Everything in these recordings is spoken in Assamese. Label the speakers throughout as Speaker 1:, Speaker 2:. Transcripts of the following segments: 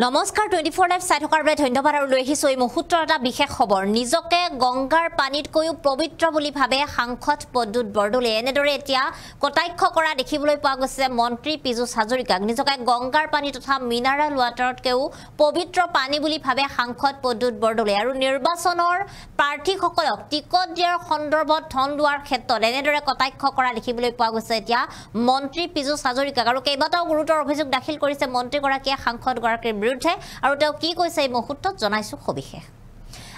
Speaker 1: নমস্কাৰ 24 লাইভ চাই থকাৰ বাবে ধন্যবাদ আৰু লৈ আহিছো এই মুহূৰ্তৰ এটা বিশেষ খবৰ নিজকে গংগাৰ পানীতকৈও পবিত্ৰ বুলি ভাবে সাংসদ পদ্মুত বৰদলৈ এনেদৰে এতিয়া কটাক্ষ কৰা দেখিবলৈ পোৱা গৈছে মন্ত্ৰী পীযুষ হাজৰিকাক নিজকে গংগাৰ পানী তথা মিনাৰেল ৱাটাৰতকৈও পবিত্ৰ পানী বুলি ভাবে সাংসদ পদ্মুত বৰদলৈ আৰু নিৰ্বাচনৰ প্ৰাৰ্থীসকলক টিকট দিয়াৰ সন্দৰ্ভত ধন লোৱাৰ ক্ষেত্ৰত এনেদৰে কটাক্ষ কৰা দেখিবলৈ পোৱা গৈছে এতিয়া মন্ত্ৰী পীযুষ হাজৰিকাক আৰু কেইবাটাও গুৰুতৰ অভিযোগ দাখিল কৰিছে মন্ত্ৰীগৰাকীয়ে সাংসদগৰাকীৰ বিৰুদ্ধে আৰু তেওঁ কি কৈছে এই মুহূৰ্তত জনাইছো সবিশেষ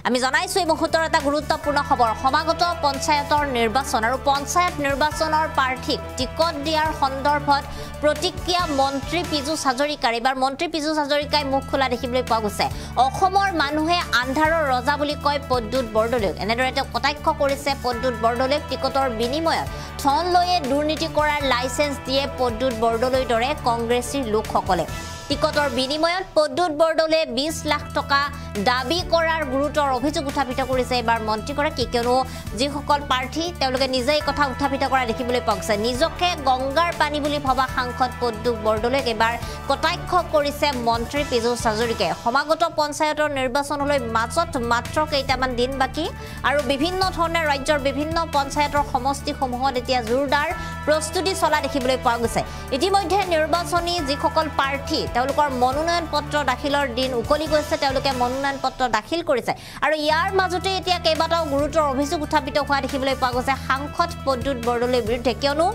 Speaker 1: আমি জনাইছো এই মুহূৰ্তৰ এটা গুৰুত্বপূৰ্ণ খবৰ সমাগত পঞ্চায়তৰ নিৰ্বাচন আৰু পঞ্চায়ত নিৰ্বাচনৰ প্ৰাৰ্থীক টিকট দিয়াৰ সন্দৰ্ভত প্ৰতিক্ৰিয়া মন্ত্ৰী পীযুষ হাজৰিকাৰ এবাৰ মন্ত্ৰী পীযুষ হাজৰিকাই মুখ খোলা দেখিবলৈ পোৱা গৈছে অসমৰ মানুহে আন্ধাৰৰ ৰজা বুলি কয় পদ্মুত বৰদলৈক এনেদৰে তেওঁ কটাক্ষ কৰিছে পদ্মুত বৰদলৈক টিকটৰ বিনিময়ত ধন লৈয়ে দুৰ্নীতি কৰাৰ লাইসেন্স দিয়ে পদ্মুত বৰদলৈৰ দৰে কংগ্ৰেছী লোকসকলে টিকটৰ বিনিময়ত পদ্মুত বৰদলৈ 20 লাখ টকা দাবী কৰাৰ গুৰুতৰ অভিযোগ উত্থাপিত কৰিছে এবাৰ মন্ত্ৰীগৰাকী কিয়নো যিসকল প্ৰাৰ্থী তেওঁলোকে নিজেই কথা উত্থাপিত কৰা দেখিবলৈ পোৱা গৈছে নিজকে গংগাৰ পানী বুলি ভবা সাংসদ পদ্মুত বৰদলৈক এবাৰ কটাক্ষ কৰিছে মন্ত্ৰী পীযুষ হাজৰিকাই সমাগত পঞ্চায়তৰ নিৰ্বাচনলৈ মাজত মাত্ৰ কেইটামান দিন বাকি আৰু বিভিন্ন ধৰণে ৰাজ্যৰ বিভিন্ন পঞ্চায়তৰ সমষ্টিসমূহত এতিয়া জোৰদাৰ প্ৰস্তুতি চলা দেখিবলৈ পোৱা গৈছে ইতিমধ্যে নিৰ্বাচনী যিসকল প্ৰাৰ্থী তেওঁলোকৰ মনোনয়ন পত্ৰ দাখিলৰ দিন উকলি গৈছে তেওঁলোকে মনোনয়ন পত্ৰ দাখিল কৰিছে আৰু ইয়াৰ মাজতে এতিয়া কেইবাটাও গুৰুতৰ অভিযোগ উত্থাপিত হোৱা দেখিবলৈ পোৱা গৈছে সাংসদ পদ্মুত বৰদলৈৰ বিৰুদ্ধে কিয়নো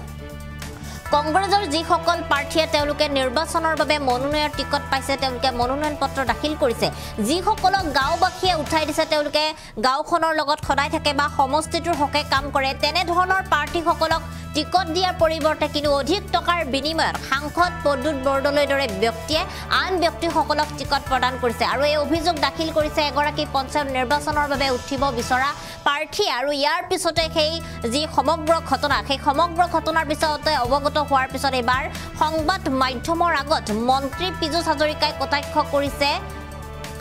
Speaker 1: কংগ্ৰেছৰ যিসকল প্ৰাৰ্থীয়ে তেওঁলোকে নিৰ্বাচনৰ বাবে মনোনয়নৰ টিকট পাইছে তেওঁলোকে মনোনয়ন পত্ৰ দাখিল কৰিছে যিসকলক গাঁওবাসীয়ে উঠাই দিছে তেওঁলোকে গাঁওখনৰ লগত সদায় থাকে বা সমষ্টিটোৰ হকে কাম কৰে তেনে ধৰণৰ প্ৰাৰ্থীসকলক টিকট দিয়াৰ পৰিৱৰ্তে কিন্তু অধিক টকাৰ বিনিময়ত সাংসদ পদ্মুত বৰদলৈৰ দৰে ব্যক্তিয়ে আন ব্যক্তিসকলক টিকট প্ৰদান কৰিছে আৰু এই অভিযোগ দাখিল কৰিছে এগৰাকী পঞ্চায়ত নিৰ্বাচনৰ বাবে উঠিব বিচৰা প্ৰাৰ্থী আৰু ইয়াৰ পিছতে সেই যি সমগ্ৰ ঘটনা সেই সমগ্ৰ ঘটনাৰ পিছতে অৱগত হোৱাৰ পিছত এবাৰ সংবাদ মাধ্যমৰ আগত মন্ত্ৰী পীযুষ হাজৰিকাই কটাক্ষ কৰিছে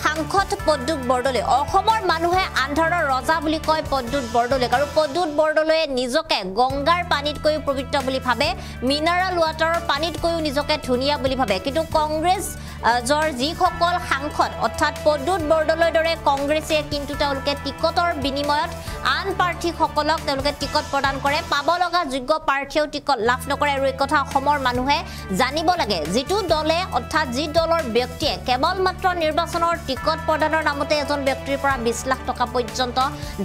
Speaker 1: সাংসদ পদ্মুত বৰদলৈ অসমৰ মানুহে আন্ধাৰৰ ৰজা বুলি কয় পদ্মুত বৰদলৈক আৰু পদ্মুত বৰদলৈয়ে নিজকে গংগাৰ পানীতকৈও পবিত্ৰ বুলি ভাবে মিনাৰেল ৱাটাৰৰ পানীতকৈও নিজকে ধুনীয়া বুলি ভাবে কিন্তু কংগ্ৰেছ জৰ যিসকল সাংসদ অৰ্থাৎ পদ্মুত বৰদলৈৰ দৰে কংগ্ৰেছে কিন্তু তেওঁলোকে টিকটৰ বিনিময়ত আন প্ৰাৰ্থীসকলক তেওঁলোকে টিকট প্ৰদান কৰে পাব লগা যোগ্য প্ৰাৰ্থীও টিকট লাভ নকৰে আৰু এই কথা অসমৰ মানুহে জানিব লাগে যিটো দলে অৰ্থাৎ যি দলৰ ব্যক্তিয়ে কেৱল মাত্ৰ নিৰ্বাচনৰ টিকট প্ৰদানৰ নামতে এজন ব্যক্তিৰ পৰা 20 লাখ টকা পৰ্যন্ত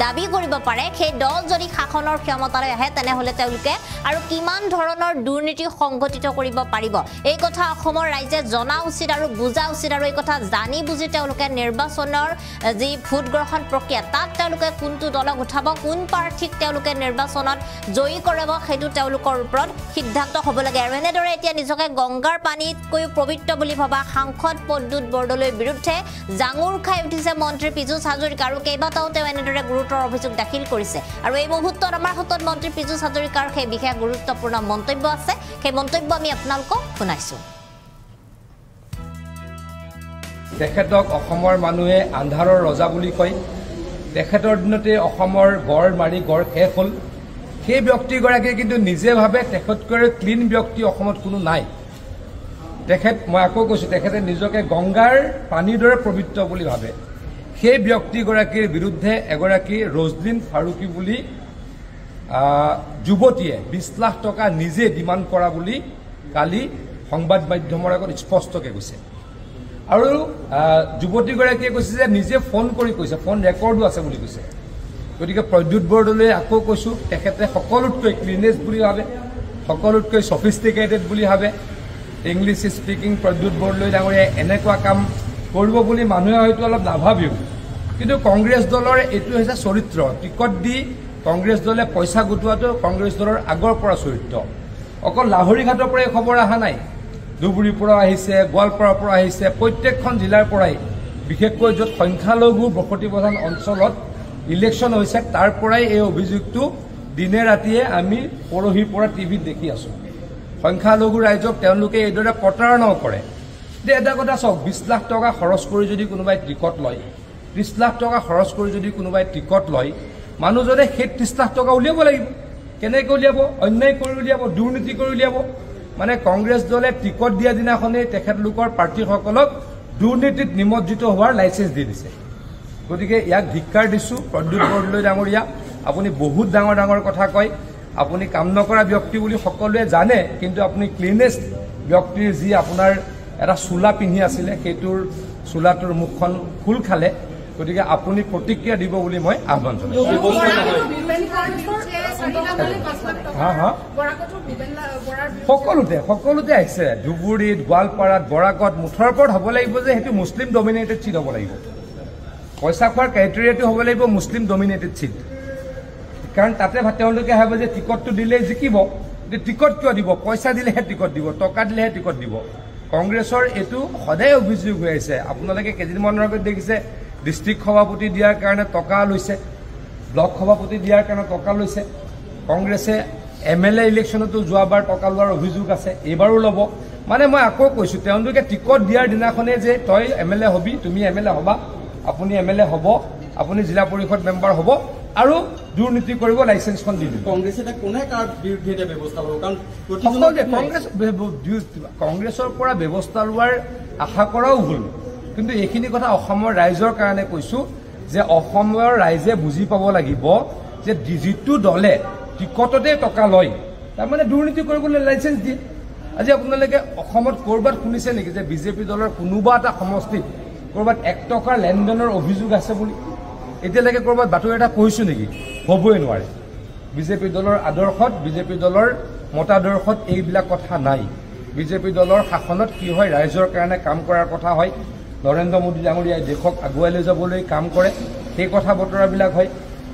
Speaker 1: দাবী কৰিব পাৰে সেই দল যদি শাসনৰ ক্ষমতালৈ আহে তেনেহলে তেওঁলোকে আৰু কিমান ধৰণৰ দুৰ্নীতি সংঘটিত কৰিব পাৰিব এই কথা অসমৰ ৰাইজে জনা উচিত আৰু বুজা উচিত আৰু এই কথা জানি বুজি তেওঁলোকে নিৰ্বাচনৰ যি ভোট গ্ৰহণ প্ৰক্ৰিয়া তাত তেওঁলোকে কোনটো দলক উঠাব কোন প্ৰাৰ্থীক তেওঁলোকে নিৰ্বাচনত জয়ী কৰাব সেইটো তেওঁলোকৰ ওপৰত সিদ্ধান্ত হ'ব লাগে আৰু এনেদৰে এতিয়া নিজকে গংগাৰ পানীতকৈ পবিত্ৰ বুলি ভবা সাংসদ পদ্মুত বৰদলৈৰ বিৰুদ্ধে জাঙুৰ খাই উঠিছে মন্ত্ৰী পীযুষ হাজৰিকা আৰু কেইবাটাও তেওঁ এনেদৰে গুৰুতৰ অভিযোগ দাখিল কৰিছে আৰু এই মুহূৰ্তত আমাৰ হাতত মন্ত্ৰী পীযুষ হাজৰিকাৰ সেই বিশেষ গুৰুত্বপূৰ্ণ মন্তব্য আছে সেই মন্তব্য আমি আপোনালোকক শুনাইছো
Speaker 2: তেখেতক অসমৰ মানুহে আন্ধাৰৰ ৰজা বুলি কয় তেখেতৰ দিনতে অসমৰ গড় মাৰি গড় শেষ হ'ল সেই ব্যক্তিগৰাকীয়ে কিন্তু নিজে ভাবে তেখেতকৈ ক্লিন ব্যক্তি অসমত কোনো নাই তেখেত মই আকৌ কৈছো তেখেতে নিজকে গংগাৰ পানীৰ দৰে পবিত্ৰ বুলি ভাবে সেই ব্যক্তিগৰাকীৰ বিৰুদ্ধে এগৰাকী ৰজলিন ফাৰুকী বুলি যুৱতীয়ে 20 লাখ টকা নিজে ডিমাণ্ড কৰা বুলি কালি সংবাদ মাধ্যমৰ আগত স্পষ্টকৈ কৈছে আৰু যুৱতীগৰাকীয়ে কৈছে যে নিজে ফোন কৰি কৈছে ফোন ৰেকৰ্ডো আছে বুলি কৈছে গতিকে পদ্মুত বৰদলৈ আকৌ কৈছো তেখেতে সকলোতকৈ ক্লিনেষ্ট বুলি ভাবে সকলোতকৈ সফিষ্টিকেটেড বুলি ভাবে ইংলিছ স্পিকিং পদ্মুত বৰদলৈ ডাঙৰীয়াই এনেকুৱা কাম কৰিব বুলি মানুহে হয়তো অলপ নাভাবিও কিন্তু কংগ্ৰেছ দলৰ এইটো হৈছে চৰিত্ৰ টিকট দি কংগ্ৰেছ দলে পইচা গোটোৱাটো কংগ্ৰেছ দলৰ আগৰ পৰা চৰিত্ৰ অকল লাহৰীঘাটৰ পৰাই খবৰ অহা নাই ধুবুৰীৰ পৰা আহিছে গোৱালপাৰাৰ পৰা আহিছে প্ৰত্যেকখন জিলাৰ পৰাই বিশেষকৈ য'ত সংখ্যালঘু বসতি প্ৰধান অঞ্চলত ইলেকশ্যন হৈছে তাৰ পৰাই এই অভিযোগটো দিনে ৰাতিয়ে আমি পৰহিৰ পৰা টিভিত দেখি আছো সংখ্যালঘু ৰাইজক তেওঁলোকে এইদৰে প্ৰতাৰণাও কৰে যে এটা কথা চাওক 20 লাখ টকা খৰচ কৰি যদি কোনোবাই টিকট লয় 30 লাখ টকা খৰচ কৰি যদি কোনোবাই টিকট লয় মানুহজনে সেই 30 লাখ টকা উলিয়াব লাগিব কেনেকৈ উলিয়াব অন্যায় কৰি উলিয়াব দুৰ্নীতি কৰি উলিয়াব মানে কংগ্ৰেছ দলে টিকট দিয়া দিনাখনেই তেখেতলোকৰ প্ৰাৰ্থীসকলক দুৰ্নীতিত নিমজ্জিত হোৱাৰ লাইচেঞ্চ দি দিছে গতিকে ইয়াক ধিক্কাৰ দিছোঁ প্ৰদ্যুৎ বৰদলৈ ডাঙৰীয়া আপুনি বহুত ডাঙৰ ডাঙৰ কথা কয় আপুনি কাম নকৰা ব্যক্তি বুলি সকলোৱে জানে কিন্তু আপুনি ক্লিনেষ্ট ব্যক্তিৰ যি আপোনাৰ এটা চোলা পিন্ধি আছিলে সেইটোৰ চোলাটোৰ মুখখন খোল খালে গতিকে আপুনি প্ৰতিক্ৰিয়া দিব বুলি মই আহ্বান জনাইছোঁ সকলোতে আহিছে ধুবুৰীত গোৱালপাৰাত বৰাকত মুঠৰ ওপৰত হ'ব লাগিব যে সেইটো মুছলিম ডমিনেটেড চিট হ'ব লাগিব পইচা খোৱাৰ ক্ৰাইটেৰিয়াটো হ'ব লাগিব মুছলিম ডমিনেটেড চিট কাৰণ তাতে তেওঁলোকে ভাবিব যে টিকটটো দিলে জিকিব টিকট কিয় দিব পইচা দিলেহে টিকট দিব টকা দিলেহে টিকট দিব কংগ্ৰেছৰ এইটো সদায় অভিযোগ হৈ আছে আপোনালোকে কেইদিনমানৰ আগত দেখিছে ডিষ্ট্ৰিক্ট সভাপতি দিয়াৰ কাৰণে টকা লৈছে ব্লক সভাপতি দিয়াৰ কাৰণে টকা লৈছে কংগ্ৰেছে MLA ইলেকশ্যনতো যোৱাবাৰ টকা লোৱাৰ অভিযোগ আছে এইবাৰো ল'ব মানে মই আকৌ কৈছোঁ তেওঁলোকে টিকট দিয়াৰ দিনাখনে যে তই MLA হবি তুমি MLA হবা আপুনি MLA হ'ব আপুনি জিলা পৰিষদ মেম্বাৰ হ'ব আৰু দুৰ্নীতি কৰিব লাইচেন্সখন দি দিব কংগ্ৰেছৰ পৰা ব্যৱস্থা লোৱাৰ আশা কৰাও ভুল কিন্তু এইখিনি কথা অসমৰ ৰাইজৰ কাৰণে কৈছোঁ যে অসমৰ ৰাইজে বুজি পাব লাগিব যে যিটো দলে টিকটতে টকা লয় তাৰমানে দুৰ্নীতি কৰিবলৈ লাইচেন্স দিয়ে আজি আপোনালোকে অসমত ক'ৰবাত শুনিছে নেকি যে বিজেপি দলৰ কোনোবা এটা সমষ্টিত ক'ৰবাত 1 টকাৰ লেনদেনৰ অভিযোগ আছে বুলি এতিয়ালৈকে ক'ৰবাত বাতৰি এটা পঢ়িছোঁ নেকি হ'বই নোৱাৰে বিজেপি দলৰ আদৰ্শত বিজেপি দলৰ মতাদৰ্শত এইবিলাক কথা নাই বিজেপি দলৰ শাসনত কি হয় ৰাইজৰ কাৰণে কাম কৰাৰ কথা হয় নৰেন্দ্ৰ মোদী ডাঙৰীয়াই দেশক আগুৱাই লৈ যাবলৈ কাম কৰে সেই কথা বতৰাবিলাক হয়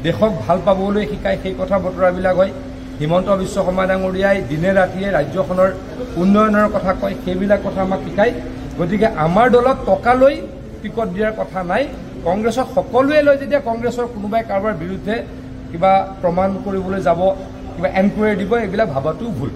Speaker 2: দেশক ভাল পাবলৈ শিকায় সেই কথা বতৰাবিলাক হয় হিমন্ত বিশ্ব শৰ্মা ডাঙৰীয়াই দিনে ৰাতিয়ে ৰাজ্যখনৰ উন্নয়নৰ কথা কয় সেইবিলাক কথা আমাক শিকায় গতিকে আমাৰ দলত টকা লৈ টিকট দিয়াৰ কথা নাই কংগ্ৰেছক সকলোৱে লৈ যেতিয়া কংগ্ৰেছৰ কোনোবাই কাৰোবাৰ বিৰুদ্ধে কিবা প্ৰমাণ কৰিবলৈ যাব কিবা এনকুৱাৰী দিব এইবিলাক ভাবাটো ভুল